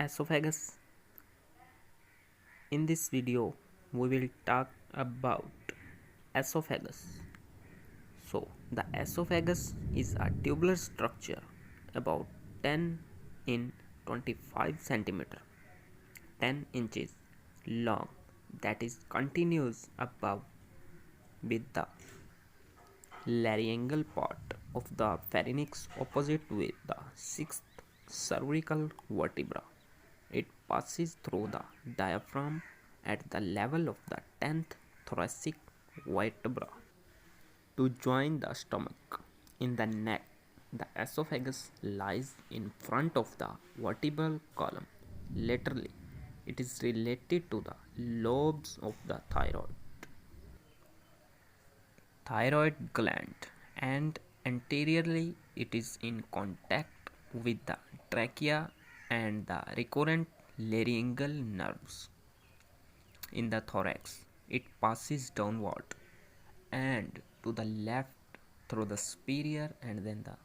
Esophagus. In this video, we will talk about esophagus. So, the esophagus is a tubular structure about 10 in 25 centimeter, 10 inches long, that is continuous above with the laryngeal part of the pharynx opposite with the sixth cervical vertebra. It passes through the diaphragm at the level of the 10th thoracic vertebra to join the stomach. In the neck, the esophagus lies in front of the vertebral column. Laterally, it is related to the lobes of the thyroid gland, and anteriorly it is in contact with the trachea and the recurrent laryngeal nerves. In the thorax, it passes downward and to the left through the superior and then the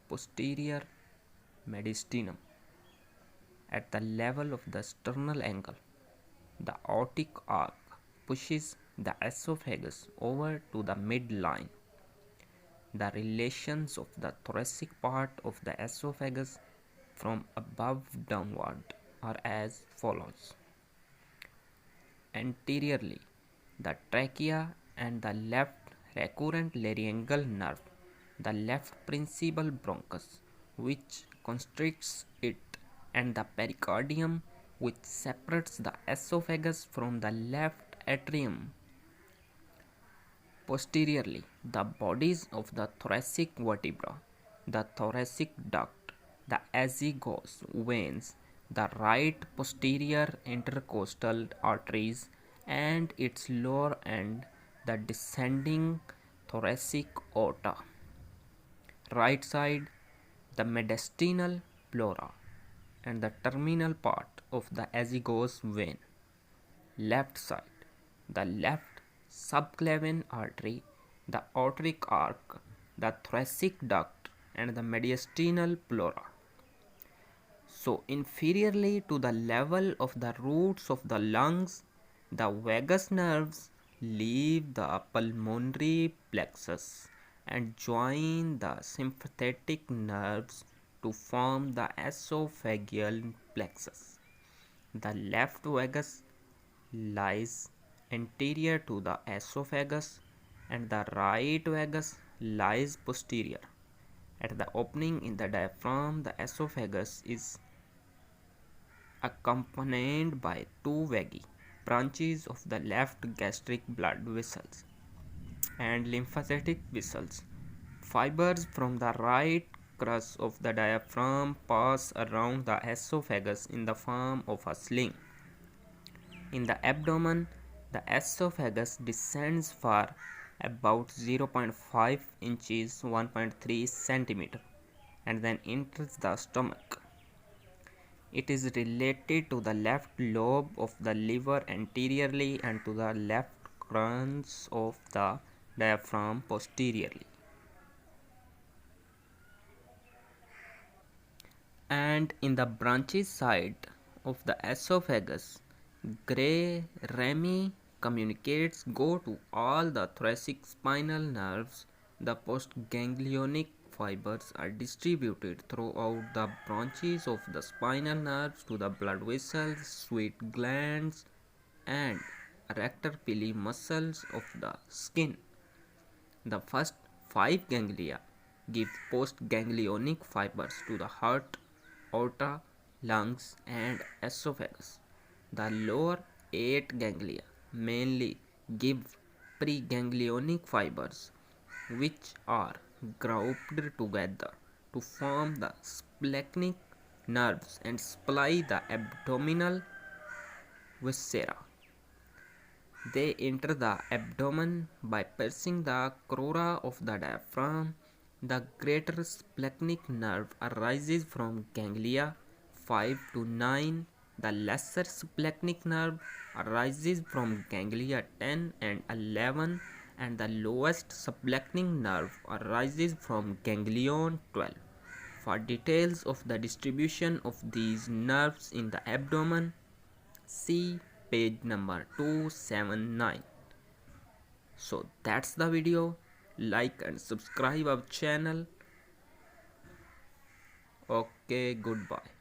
posterior mediastinum. At the level of the sternal angle, the aortic arc pushes the esophagus over to the midline. The relations of the thoracic part of the esophagus from above downward are as follows. Anteriorly, the trachea and the left recurrent laryngeal nerve, the left principal bronchus, which constricts it, and the pericardium, which separates the esophagus from the left atrium. Posteriorly, the bodies of the thoracic vertebra, the thoracic duct, the azygos veins, the right posterior intercostal arteries, and its lower end, the descending thoracic aorta. Right side, the mediastinal pleura and the terminal part of the azygos vein. Left side, the left subclavian artery, the aortic arc, the thoracic duct, and the mediastinal pleura. So, inferiorly to the level of the roots of the lungs, the vagus nerves leave the pulmonary plexus and join the sympathetic nerves to form the esophageal plexus. The left vagus lies anterior to the esophagus and the right vagus lies posterior. At the opening in the diaphragm, the esophagus is accompanied by two vagi, branches of the left gastric blood vessels and lymphatic vessels. Fibers from the right crus of the diaphragm pass around the esophagus in the form of a sling. In the abdomen, the esophagus descends for about 0.5 inches 1.3 centimeter and then enters the stomach. It is related to the left lobe of the liver anteriorly and to the left crus of the diaphragm posteriorly. And in the branches side of the esophagus, gray rami communicates go to all the thoracic spinal nerves. The postganglionic fibers are distributed throughout the branches of the spinal nerves to the blood vessels, sweat glands, and arrector pili muscles of the skin. The first 5 ganglia give postganglionic fibers to the heart, aorta, lungs, and esophagus. The lower 8 ganglia mainly give preganglionic fibers, which are grouped together to form the splenic nerves and supply the abdominal viscera. They enter the abdomen by piercing the crura of the diaphragm. The greater splenic nerve arises from ganglia 5 to 9. The lesser splenic nerve arises from ganglia 10 and 11, and the lowest splenic nerve arises from ganglion 12. For details of the distribution of these nerves in the abdomen, see page number 279. So that's the video. Like and subscribe our channel. Okay, goodbye.